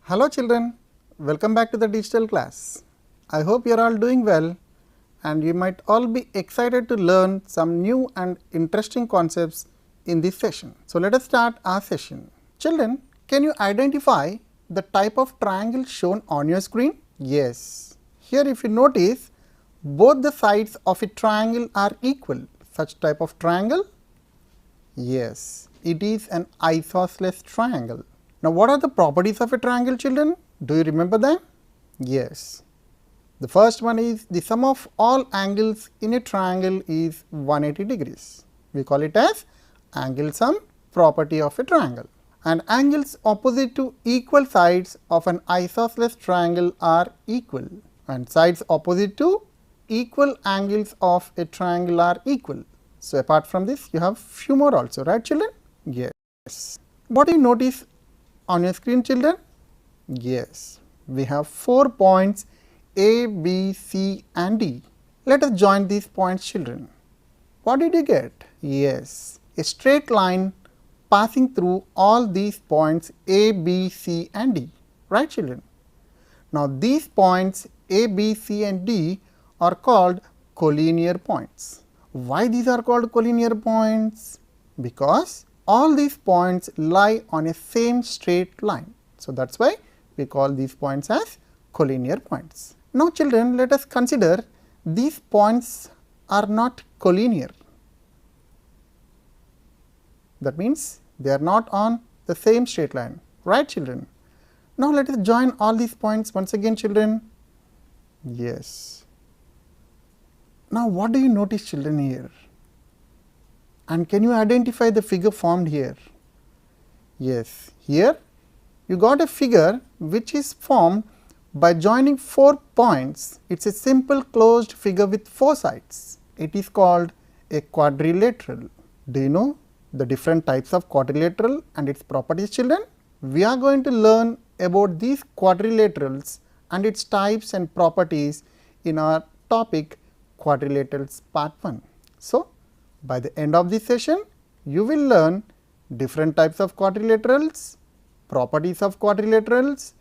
Hello children, welcome back to the digital class. I hope you are all doing well and you might all be excited to learn some new and interesting concepts in this session. So let us start our session. Children, can you identify the type of triangle shown on your screen? Yes. Here if you notice, both the sides of a triangle are equal. Such type of triangle? Yes, it is an isosceles triangle. Now, what are the properties of a triangle, children? Do you remember them? Yes. The first one is the sum of all angles in a triangle is 180 degrees. We call it as angle sum property of a triangle. And angles opposite to equal sides of an isosceles triangle are equal. And sides opposite to equal angles of a triangle are equal. So, apart from this, you have few more also, right children? Yes. What do you notice on your screen, children? Yes, we have 4 points A, B, C and D. Let us join these points, children. What did you get? Yes, a straight line passing through all these points A, B, C and D, right children? Now, these points A, B, C and D are called collinear points. Why these are called collinear points? Because all these points lie on a same straight line. So, that is why we call these points as collinear points. Now, children, let us consider these points are not collinear. That means, they are not on the same straight line, right children? Now, let us join all these points once again, children. Yes. Now, what do you notice, children, here? And can you identify the figure formed here? Yes, here you got a figure which is formed by joining 4 points. It is a simple closed figure with 4 sides. It is called a quadrilateral. Do you know the different types of quadrilateral and its properties, children? We are going to learn about these quadrilaterals and its types and properties in our topic quadrilaterals part 1. So, by the end of this session, you will learn different types of quadrilaterals, properties of quadrilaterals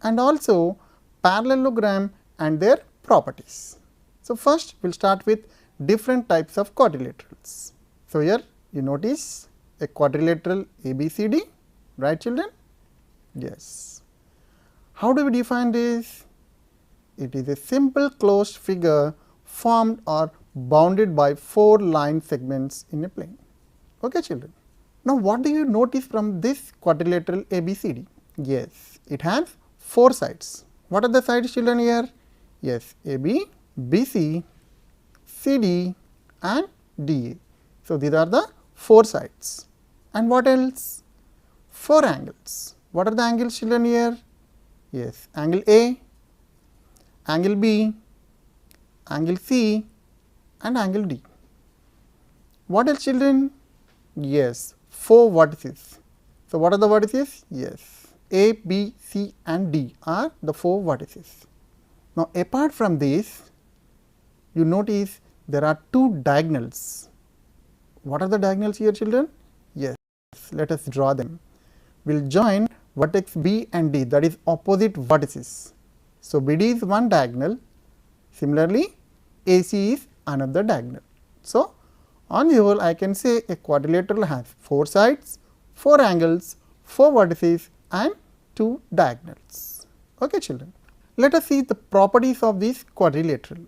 and also parallelogram and their properties. So, first we will start with different types of quadrilaterals. So, here you notice a quadrilateral ABCD, right children? Yes. How do we define this? It is a simple closed figure formed or bounded by 4 line segments in a plane. Okay, children. Now, what do you notice from this quadrilateral ABCD? Yes, it has 4 sides. What are the sides, children, here? Yes, AB, BC, CD and DA. So, these are the 4 sides. And what else? 4 angles. What are the angles, children, here? Yes, angle A, angle B, angle C and angle D. What else, children? Yes, 4 vertices. So, what are the vertices? Yes, A, B, C and D are the 4 vertices. Now, apart from this, you notice there are 2 diagonals. What are the diagonals here, children? Yes, let us draw them. We will join vertex B and D, that is opposite vertices. So, BD is one diagonal. Similarly, AC is another diagonal. So, on the whole I can say a quadrilateral has 4 sides, 4 angles, 4 vertices and 2 diagonals. Okay, children. Let us see the properties of this quadrilateral.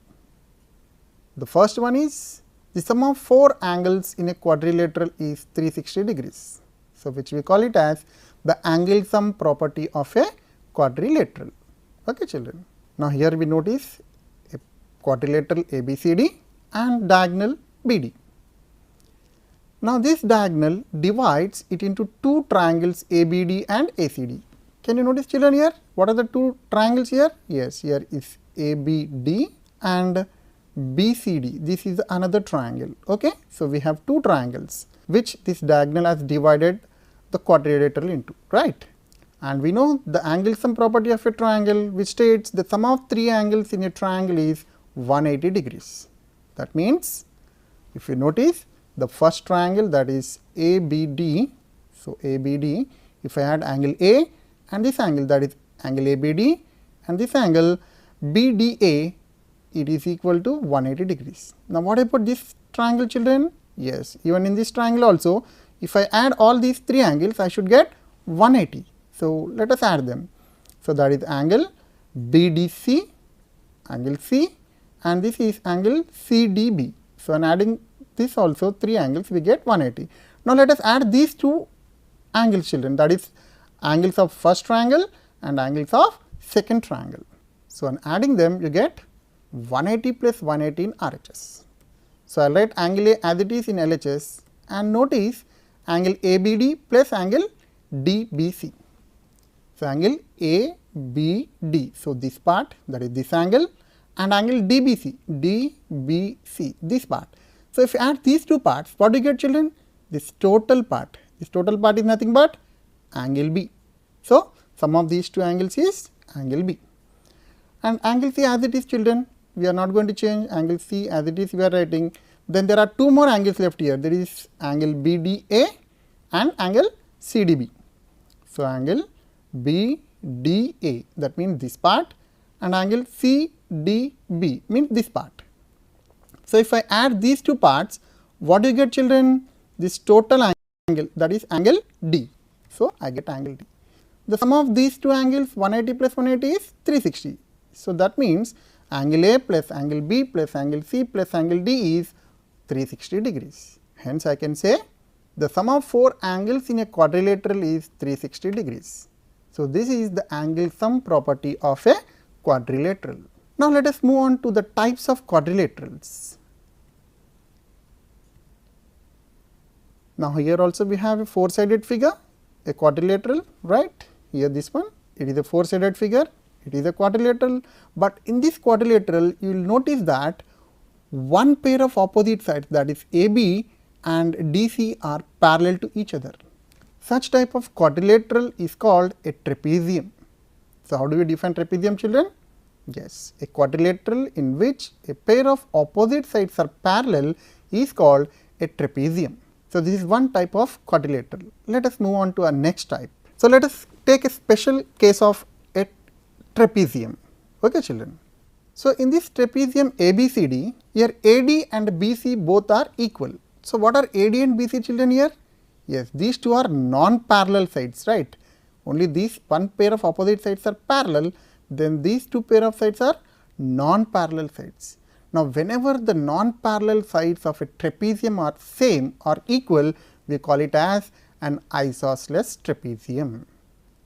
The first one is the sum of 4 angles in a quadrilateral is 360 degrees. So, which we call it as the angle sum property of a quadrilateral. Okay, children. Now, here we notice a quadrilateral ABCD and diagonal BD. Now, this diagonal divides it into 2 triangles ABD and ACD. Can you notice, children, here? What are the 2 triangles here? Yes, here is ABD and BCD. This is another triangle. Okay. So, we have 2 triangles which this diagonal has divided the quadrilateral into, right? And we know the angle sum property of a triangle which states the sum of 3 angles in a triangle is 180 degrees. That means, if you notice the first triangle, that is ABD. So, ABD, if I add angle A and this angle, that is angle ABD, and this angle BDA, it is equal to 180 degrees. Now, what about this triangle, children? Yes, even in this triangle also, if I add all these three angles, I should get 180. So, let us add them. So, that is angle BDC, angle C, and this is angle CDB. So, on adding this also three angles, we get 180. Now, let us add these two angles, children, that is angles of first triangle and angles of second triangle. So, on adding them, you get 180 plus 180 in RHS. So, I will write angle A as it is in LHS, and notice angle ABD plus angle DBC. So, angle ABD. So, this part, that is this angle, and angle DBC, this part. So, if you add these two parts, what do you get, children? This total part. This total part is nothing but angle B. So, sum of these two angles is angle B. And angle C as it is, children, we are not going to change. Angle C as it is we are writing. Then there are two more angles left here. There is angle BDA and angle CDB. So, angle BDA, that means this part, and angle CDB means this part. So, if I add these two parts, what do you get, children? This total angle, that is angle D. So, I get angle D. The sum of these two angles, 180 plus 180 is 360. So, that means angle A plus angle B plus angle C plus angle D is 360 degrees. Hence, I can say the sum of four angles in a quadrilateral is 360 degrees. So, this is the angle sum property of a quadrilateral. Now, let us move on to the types of quadrilaterals. Now, here also we have a four-sided figure, a quadrilateral, right? Here this one, it is a four-sided figure, it is a quadrilateral, but in this quadrilateral, you will notice that one pair of opposite sides, that is AB and DC, are parallel to each other. Such type of quadrilateral is called a trapezium. So, how do we define trapezium, children? Yes, a quadrilateral in which a pair of opposite sides are parallel is called a trapezium. So, this is one type of quadrilateral. Let us move on to our next type. So, let us take a special case of a trapezium. Okay, children. So, in this trapezium ABCD, here AD and BC both are equal. So, what are AD and BC, children, here? Yes, these two are non-parallel sides, right? Only these one pair of opposite sides are parallel, then these two pair of sides are non-parallel sides. Now, whenever the non-parallel sides of a trapezium are same or equal, we call it as an isosceles trapezium.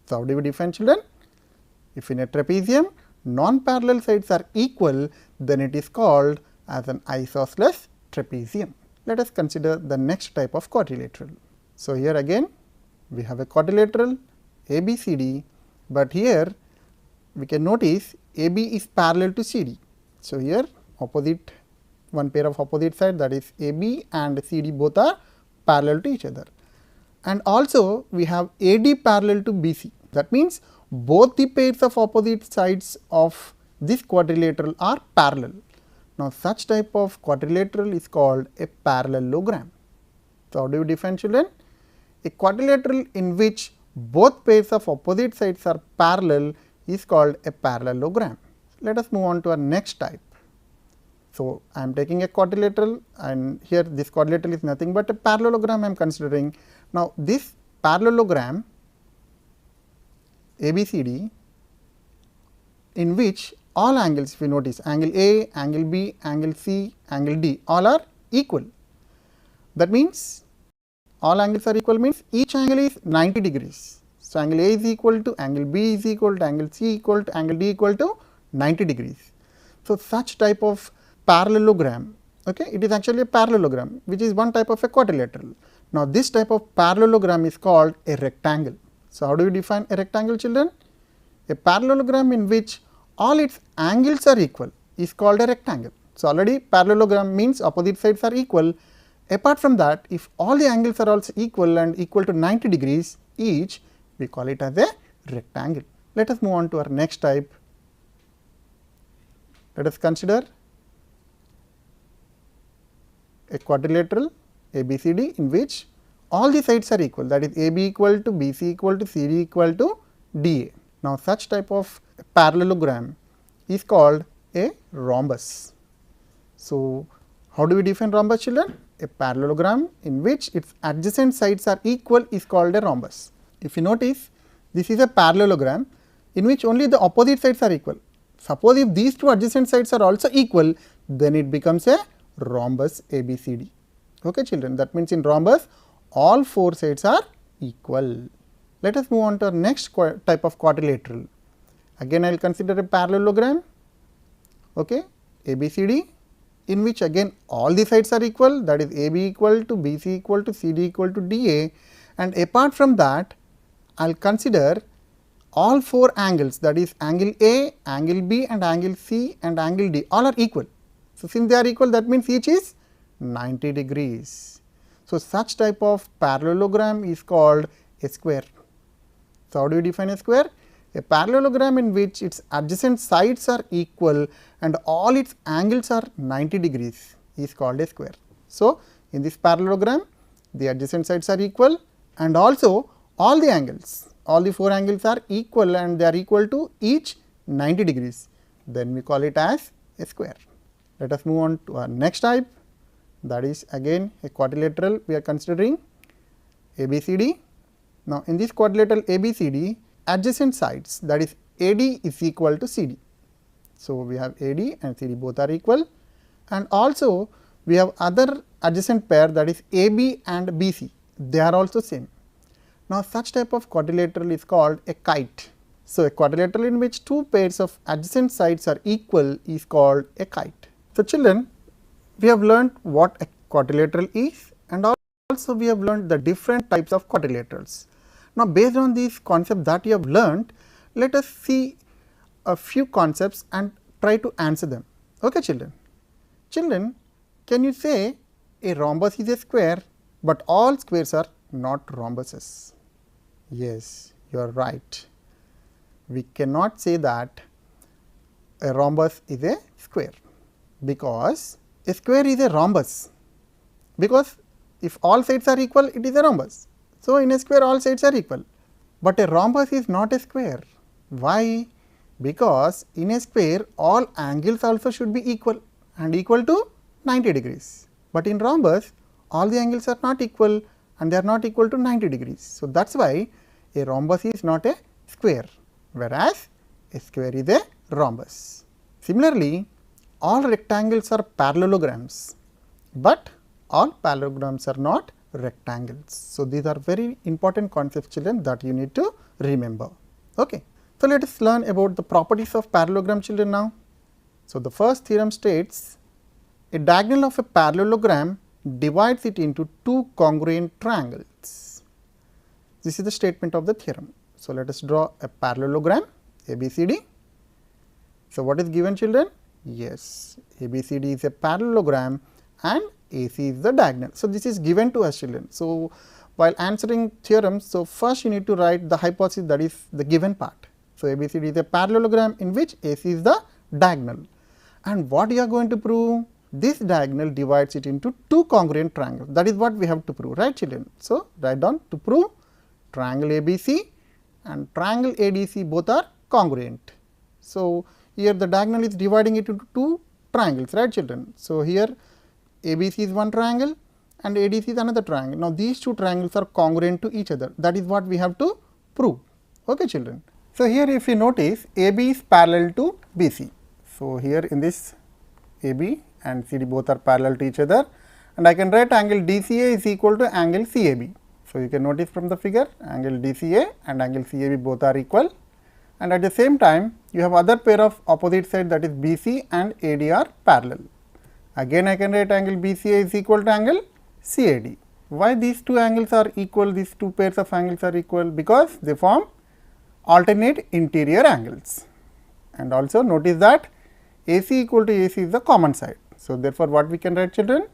So, how do we define, children? If in a trapezium non-parallel sides are equal, then it is called as an isosceles trapezium. Let us consider the next type of quadrilateral. So, here again we have a quadrilateral ABCD, but here we can notice AB is parallel to CD. So, here opposite one pair of opposite side, that is AB and CD both are parallel to each other, and also we have AD parallel to BC. That means both the pairs of opposite sides of this quadrilateral are parallel. Now, such type of quadrilateral is called a parallelogram. So, how do you define, children? A quadrilateral in which both pairs of opposite sides are parallel is called a parallelogram. Let us move on to our next type. So, I am taking a quadrilateral, and here this quadrilateral is nothing but a parallelogram I am considering. Now, this parallelogram ABCD, in which all angles, if you notice, angle A, angle B, angle C, angle D, all are equal. That means all angles are equal means each angle is 90 degrees. So, angle A is equal to angle B is equal to angle C equal to angle D equal to 90 degrees. So, such type of parallelogram, okay, it is actually a parallelogram which is one type of a quadrilateral. Now, this type of parallelogram is called a rectangle. So, how do you define a rectangle, children? A parallelogram in which all its angles are equal is called a rectangle. So, already parallelogram means opposite sides are equal. Apart from that, if all the angles are also equal and equal to 90 degrees each, we call it as a rectangle. Let us move on to our next type. Let us consider a quadrilateral ABCD in which all the sides are equal, that is AB equal to BC equal to CD equal to DA. Now, such type of parallelogram is called a rhombus. So, how do we define rhombus, children? A parallelogram in which its adjacent sides are equal is called a rhombus. If you notice, this is a parallelogram in which only the opposite sides are equal. Suppose if these two adjacent sides are also equal, then it becomes a rhombus ABCD. Okay, children, that means in rhombus all four sides are equal. Let us move on to our next type of quadrilateral. Again, I will consider a parallelogram, okay, ABCD, in which again all the sides are equal, that is AB equal to BC equal to CD equal to DA, and apart from that I will consider all four angles, that is angle A, angle B and angle C and angle D, all are equal. So, since they are equal, that means each is 90 degrees. So, such type of parallelogram is called a square. So, how do you define a square? A parallelogram in which its adjacent sides are equal and all its angles are 90 degrees is called a square. So, in this parallelogram the adjacent sides are equal and also all the angles, all the four angles are equal and they are equal to each 90 degrees, then we call it as a square. Let us move on to our next type, that is again a quadrilateral we are considering ABCD. Now, in this quadrilateral ABCD, adjacent sides, that is AD is equal to CD. So, we have AD and CD both are equal, and also we have other adjacent pair, that is AB and BC, they are also same. Now, such type of quadrilateral is called a kite. So, a quadrilateral in which two pairs of adjacent sides are equal is called a kite. So, children, we have learned what a quadrilateral is and also we have learned the different types of quadrilaterals. Now, based on these concepts that you have learned, let us see a few concepts and try to answer them. Okay, children. Children, can you say a rhombus is a square, but all squares are not rhombuses? Yes, you are right. We cannot say that a rhombus is a square, because a square is a rhombus, because if all sides are equal, it is a rhombus. So, in a square all sides are equal, but a rhombus is not a square. Why? Because in a square all angles also should be equal and equal to 90 degrees, but in rhombus all the angles are not equal and they are not equal to 90 degrees. So, that is why a rhombus is not a square, whereas a square is a rhombus. Similarly, all rectangles are parallelograms, but all parallelograms are not rectangles. So, these are very important concepts, children, that you need to remember. Okay. So, let us learn about the properties of parallelogram, children, now. So, the first theorem states a diagonal of a parallelogram divides it into two congruent triangles. This is the statement of the theorem. So, let us draw a parallelogram ABCD. So, what is given, children? Yes, ABCD is a parallelogram and AC is the diagonal. So, this is given to us, children. So, while answering theorems, so first you need to write the hypothesis, that is the given part. So, ABCD is a parallelogram in which AC is the diagonal, and what you are going to prove? This diagonal divides it into two congruent triangles. That is what we have to prove, right, children? So, write down to prove triangle ABC and triangle ADC both are congruent. So, here the diagonal is dividing it into two triangles, right, children? So, here ABC is one triangle and ADC is another triangle. Now, these two triangles are congruent to each other. That is what we have to prove. Okay, children. So, here if you notice, AB is parallel to BC. So, here in this AB and CD both are parallel to each other, and I can write angle DCA is equal to angle CAB. So, you can notice from the figure angle DCA and angle CAB both are equal, and at the same time you have other pair of opposite side, that is BC and AD are parallel. Again I can write angle BCA is equal to angle CAD. Why these two angles are equal, these two pairs of angles are equal? Because they form alternate interior angles, and also notice that AC equal to AC is the common side. So, therefore, what we can write, children?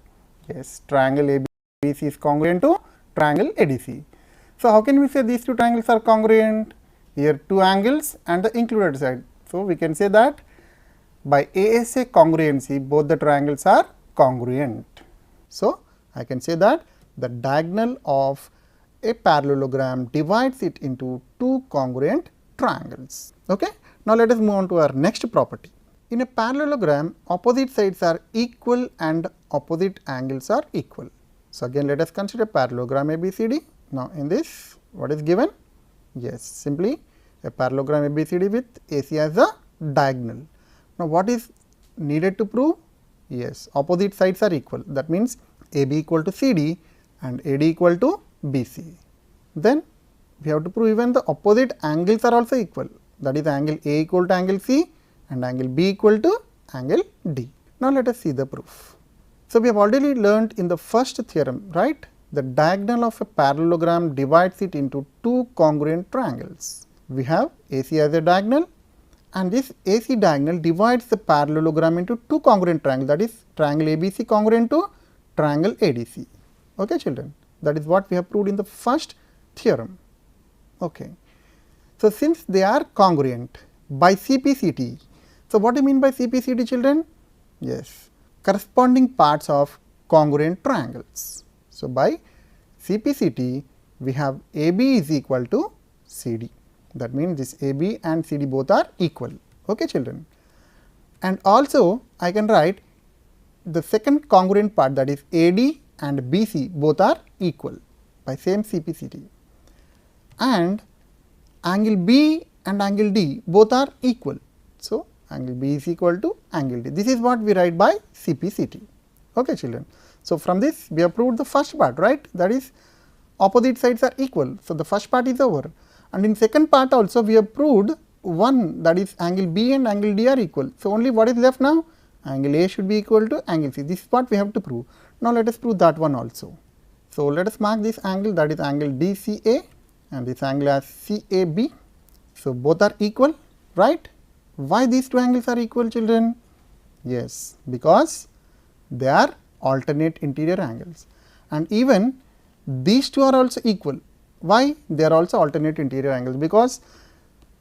Yes, triangle ABC is congruent to triangle ADC. So, how can we say these two triangles are congruent? Here two angles and the included side. So, we can say that by ASA congruency both the triangles are congruent. So, I can say that the diagonal of a parallelogram divides it into two congruent triangles. Okay. Now, let us move on to our next property. In a parallelogram, opposite sides are equal and opposite angles are equal. So, again let us consider parallelogram ABCD. Now, in this what is given? Yes, simply a parallelogram ABCD with AC as a diagonal. Now, what is needed to prove? Yes, opposite sides are equal. That means AB equal to CD and AD equal to BC. Then we have to prove even the opposite angles are also equal. That is angle A equal to angle C and angle B equal to angle D. Now, let us see the proof. So, we have already learnt in the first theorem, right? The diagonal of a parallelogram divides it into two congruent triangles. We have AC as a diagonal and this AC diagonal divides the parallelogram into two congruent triangles, that is triangle ABC congruent to triangle ADC. Okay, children, that is what we have proved in the first theorem. Okay. So, since they are congruent by CPCT, so what do you mean by CPCT, children? Yes, corresponding parts of congruent triangles. So, by CPCT we have AB is equal to CD. That means this AB and CD both are equal. Okay, children. And also I can write the second congruent part, that is AD and BC both are equal by same CPCT, and angle B and angle D both are equal. So, angle B is equal to angle D. This is what we write by CPCT. Okay, children. So, from this we have proved the first part, right, that is opposite sides are equal. So, the first part is over, and in second part also we have proved one, that is angle B and angle D are equal. So, only what is left now? Angle A should be equal to angle C. This is what we have to prove. Now, let us prove that one also. So, let us mark this angle, that is angle DCA and this angle as CAB. So, both are equal, right? Why these two angles are equal, children? Yes, because they are alternate interior angles, and even these two are also equal. Why? They are also alternate interior angles, because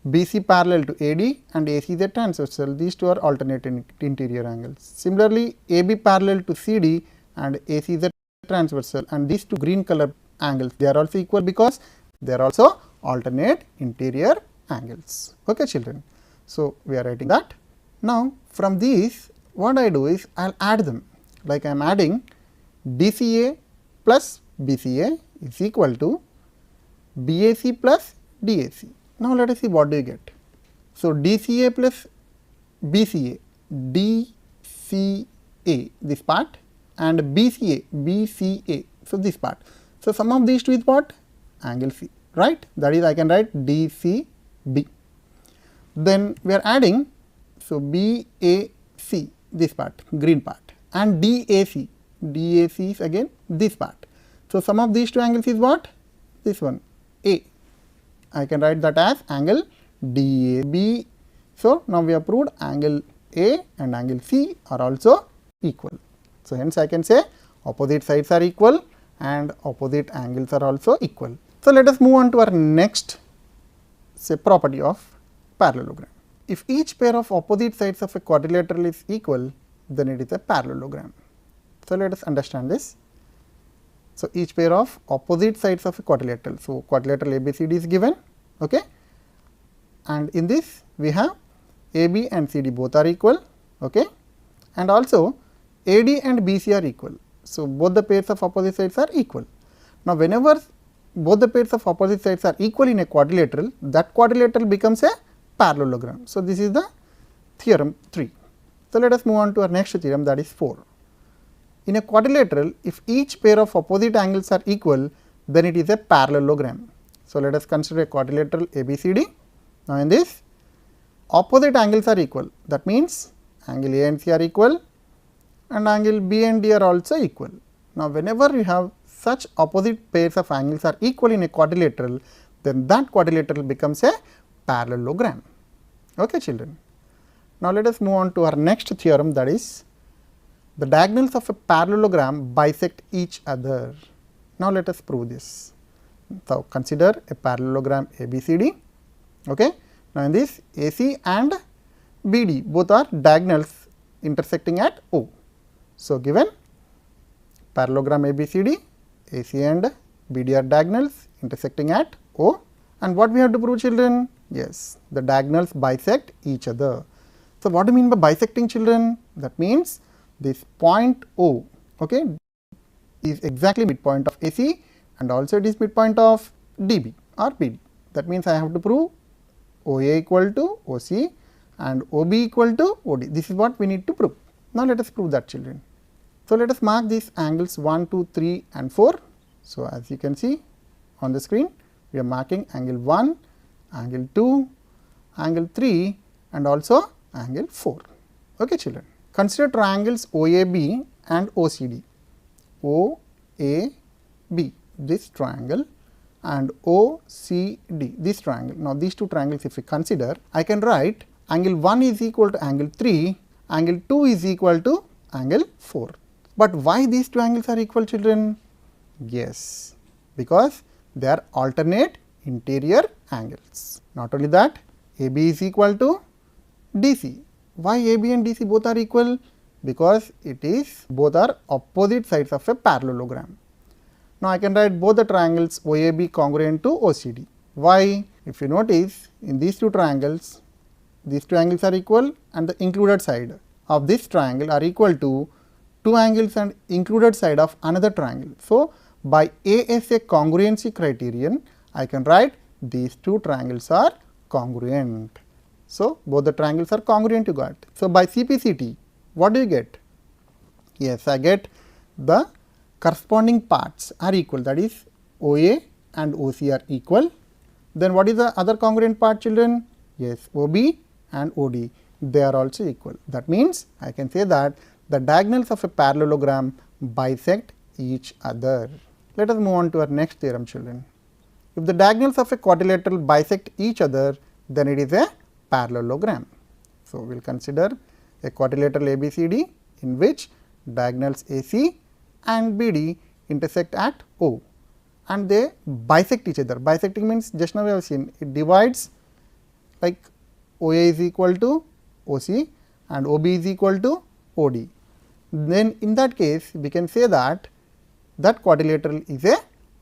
BC parallel to AD and AC is a transversal. These two are alternate interior angles. Similarly, AB parallel to CD and AC is a transversal, and these two green color angles, they are also equal because they are also alternate interior angles. Okay, children. So, we are writing that. Now, from these what I do is I will add them, like I am adding DCA plus BCA is equal to BAC plus DAC. Now, let us see what do you get. So, DCA plus BCA, DCA this part, and BCA, BCA, so this part. So, sum of these two is what? Angle C, right? That is, I can write DCB. Then we are adding, so BAC this part, green part, and DAC, DAC is again this part. So, sum of these two angles is what? This one, A. I can write that as angle DAB. So, now we have proved angle A and angle C are also equal. So, hence I can say opposite sides are equal and opposite angles are also equal. So, let us move on to our next, say, property of parallelogram. If each pair of opposite sides of a quadrilateral is equal, then it is a parallelogram. So, let us understand this. So, each pair of opposite sides of a quadrilateral. So, quadrilateral ABCD is given, okay, and in this we have AB and CD both are equal, okay, and also AD and BC are equal. So, both the pairs of opposite sides are equal. Now, whenever both the pairs of opposite sides are equal in a quadrilateral, that quadrilateral becomes a parallelogram. So, this is the theorem 3. So, let us move on to our next theorem, that is 4. In a quadrilateral, if each pair of opposite angles are equal, then it is a parallelogram. So, let us consider a quadrilateral ABCD. Now, in this opposite angles are equal, that means angle A and C are equal and angle B and D are also equal. Now, whenever you have such opposite pairs of angles are equal in a quadrilateral, then that quadrilateral becomes a parallelogram. Okay, children. Now, let us move on to our next theorem, that is the diagonals of a parallelogram bisect each other. Now, let us prove this. So, consider a parallelogram ABCD. Okay. Now, in this AC and BD both are diagonals intersecting at O. So, given parallelogram ABCD, AC and BD are diagonals intersecting at O, and what we have to prove, children? Yes, the diagonals bisect each other. So, what do you mean by bisecting, children? That means this point O, okay, is exactly midpoint of AC and also it is midpoint of DB or BD. That means I have to prove OA equal to OC and OB equal to OD. This is what we need to prove. Now, let us prove that, children. So, let us mark these angles 1, 2, 3 and 4. So, as you can see on the screen, we are marking angle 1, angle 2, angle 3 and also angle 4. Okay, children. Consider triangles OAB and OCD. OAB, this triangle, and OCD, this triangle. Now, these two triangles if we consider, I can write angle 1 is equal to angle 3, angle 2 is equal to angle 4. But why these two angles are equal, children? Yes, because they are alternate interior angles. Not only that, AB is equal to DC. Why AB and DC both are equal? Because it is both are opposite sides of a parallelogram. Now, I can write both the triangles OAB congruent to OCD. Why? If you notice, in these two triangles are equal and the included side of this triangle are equal to two angles and included side of another triangle. So, by ASA congruency criterion, I can write these two triangles are congruent. So, both the triangles are congruent you got. So, by CPCT, what do you get? Yes, I get the corresponding parts are equal, that is OA and OC are equal. Then what is the other congruent part, children? Yes, OB and OD, they are also equal. That means, I can say that the diagonals of a parallelogram bisect each other. Let us move on to our next theorem, children. If the diagonals of a quadrilateral bisect each other, then it is a parallelogram. So, we will consider a quadrilateral ABCD in which diagonals AC and BD intersect at O and they bisect each other. Bisecting means just now we have seen it divides, like OA is equal to OC and OB is equal to OD. Then in that case we can say that that quadrilateral is a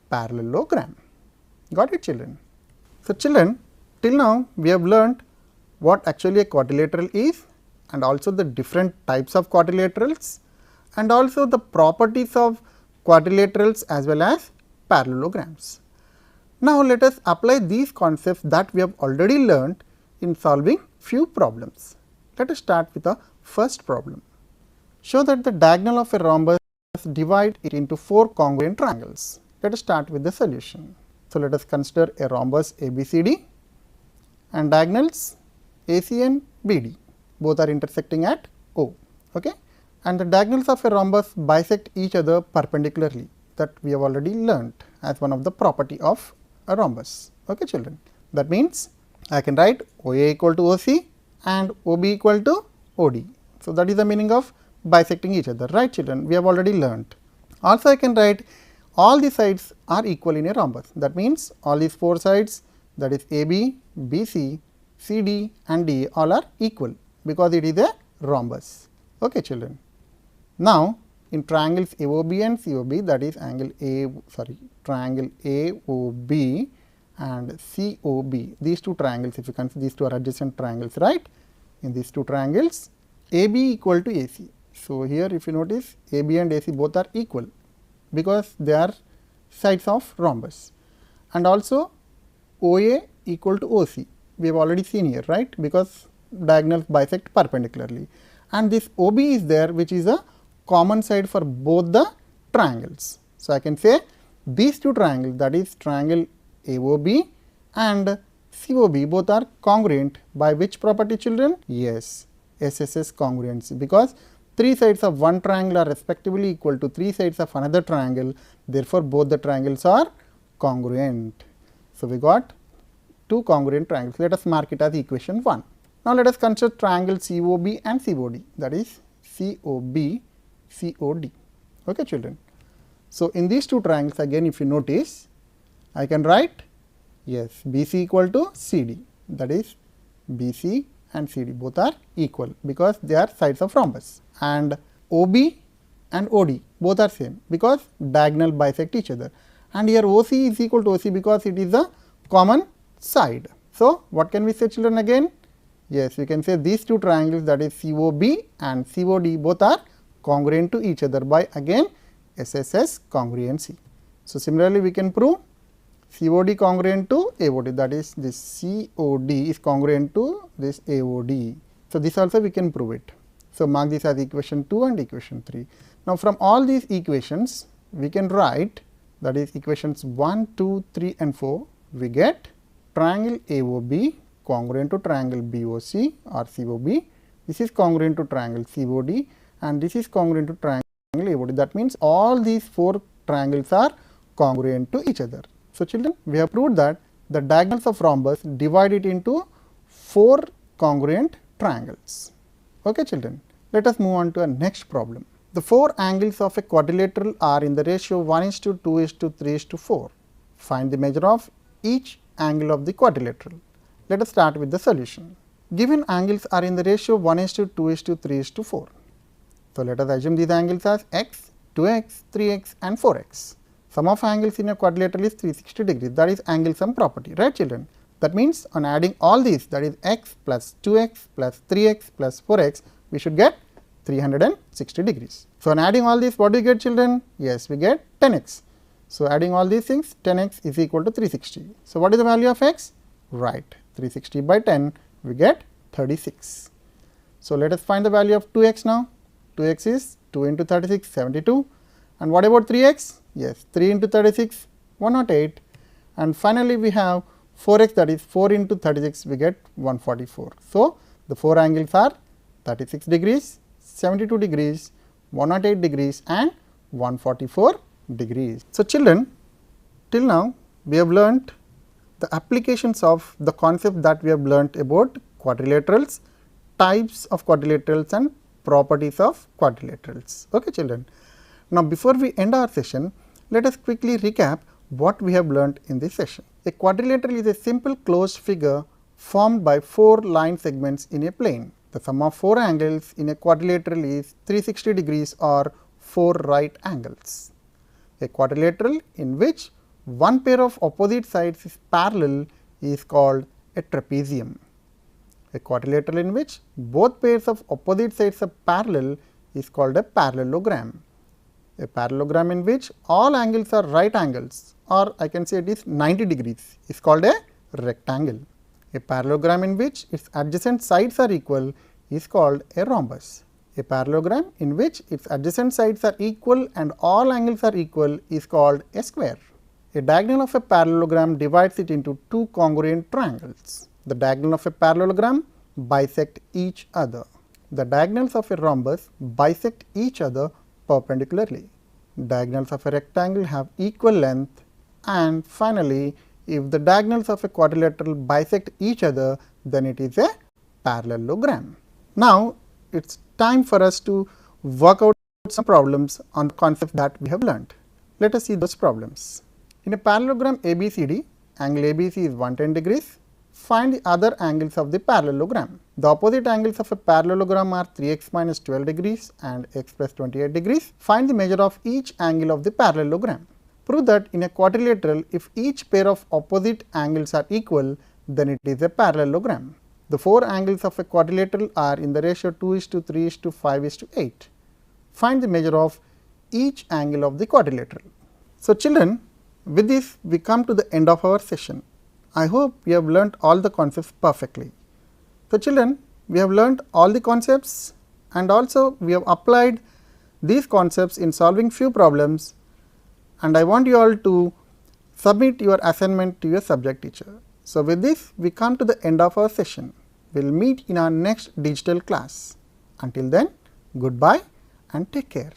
parallelogram. Got it, children? So, children, till now we have learnt what actually a quadrilateral is and also the different types of quadrilaterals and also the properties of quadrilaterals as well as parallelograms. Now, let us apply these concepts that we have already learnt in solving few problems. Let us start with the first problem. Show that the diagonal of a rhombus divide it into 4 congruent triangles. Let us start with the solution. So, let us consider a rhombus ABCD and diagonals AC and BD, both are intersecting at O, okay? And the diagonals of a rhombus bisect each other perpendicularly, that we have already learnt as one of the property of a rhombus, okay, children? That means, I can write OA equal to OC and OB equal to OD. So, that is the meaning of bisecting each other, right, children? We have already learnt. Also, I can write all the sides are equal in a rhombus. That means, all these 4 sides, that is AB, BC, CD and D all are equal because it is a rhombus, okay, children? Now, in triangles AOB and COB, that is triangle AOB and COB, these two triangles, if you consider these two are adjacent triangles, right? In these two triangles, AB equal to AC. So, here if you notice AB and AC both are equal because they are sides of rhombus, and also OA equal to OC. We have already seen here, right, because diagonals bisect perpendicularly, and this OB is there, which is a common side for both the triangles. So, I can say these two triangles, that is triangle AOB and COB, both are congruent by which property, children? Yes, SSS congruency, because 3 sides of one triangle are respectively equal to 3 sides of another triangle, therefore, both the triangles are congruent. So, we got 2 congruent triangles. Let us mark it as equation 1. Now, let us consider triangle COB and COD, that is COB, COD, okay, children. So, in these 2 triangles again if you notice, I can write yes BC equal to CD, that is BC and CD both are equal because they are sides of rhombus, and OB and OD both are same because diagonal bisect each other, and here OC is equal to OC because it is a common side. So, what can we say children again? Yes, we can say these two triangles, that is COB and COD, both are congruent to each other by again SSS congruency. So, similarly we can prove COD congruent to AOD, that is this COD is congruent to this AOD. So, this also we can prove it. So, mark this as equation 2 and equation 3. Now, from all these equations we can write, that is equations 1, 2, 3 and 4, we get triangle AOB congruent to triangle BOC or COB, this is congruent to triangle COD and this is congruent to triangle AOD. That means all these 4 triangles are congruent to each other. So, children, we have proved that the diagonals of rhombus divide it into 4 congruent triangles. Okay, children, let us move on to our next problem. The 4 angles of a quadrilateral are in the ratio 1:2:3:4. Find the measure of each angle of the quadrilateral. Let us start with the solution. Given angles are in the ratio 1:2:3:4. So, let us assume these angles as x, 2x, 3x and 4x. Sum of angles in a quadrilateral is 360 degrees, that is angle sum property, right children. That means, on adding all these, that is x plus 2x plus 3x plus 4x, we should get 360 degrees. So, on adding all these, what do you get children? Yes, we get 10x. So, adding all these things, 10x is equal to 360. So, what is the value of x? Right, 360 by 10, we get 36. So, let us find the value of 2x now. 2x is 2 into 36, 72. And what about 3x? Yes, 3 into 36, 108. And finally, we have 4x, that is 4 into 36, we get 144. So, the 4 angles are 36 degrees, 72 degrees, 108 degrees and 144 degrees. So, children, till now we have learnt the applications of the concept that we have learnt about quadrilaterals, types of quadrilaterals and properties of quadrilaterals. Okay, children. Now, before we end our session, let us quickly recap what we have learnt in this session. A quadrilateral is a simple closed figure formed by 4 line segments in a plane. The sum of 4 angles in a quadrilateral is 360 degrees or 4 right angles. A quadrilateral in which one pair of opposite sides is parallel is called a trapezium. A quadrilateral in which both pairs of opposite sides are parallel is called a parallelogram. A parallelogram in which all angles are right angles, or I can say it is 90 degrees, is called a rectangle. A parallelogram in which its adjacent sides are equal is called a rhombus. A parallelogram in which its adjacent sides are equal and all angles are equal is called a square. A diagonal of a parallelogram divides it into 2 congruent triangles. The diagonal of a parallelogram bisect each other. The diagonals of a rhombus bisect each other perpendicularly. Diagonals of a rectangle have equal length, and finally, if the diagonals of a quadrilateral bisect each other, then it is a parallelogram. Now, it is time for us to work out some problems on the concept that we have learnt. Let us see those problems. In a parallelogram ABCD, angle ABC is 110 degrees. Find the other angles of the parallelogram. The opposite angles of a parallelogram are 3x minus 12 degrees and x plus 28 degrees. Find the measure of each angle of the parallelogram. Prove that in a quadrilateral, if each pair of opposite angles are equal, then it is a parallelogram. The 4 angles of a quadrilateral are in the ratio 2:3:5:8. Find the measure of each angle of the quadrilateral. So, children, with this we come to the end of our session. I hope you have learnt all the concepts perfectly. So, children, we have learnt all the concepts and also we have applied these concepts in solving few problems, and I want you all to submit your assignment to your subject teacher. So, with this we come to the end of our session. We will meet in our next digital class. Until then, goodbye and take care.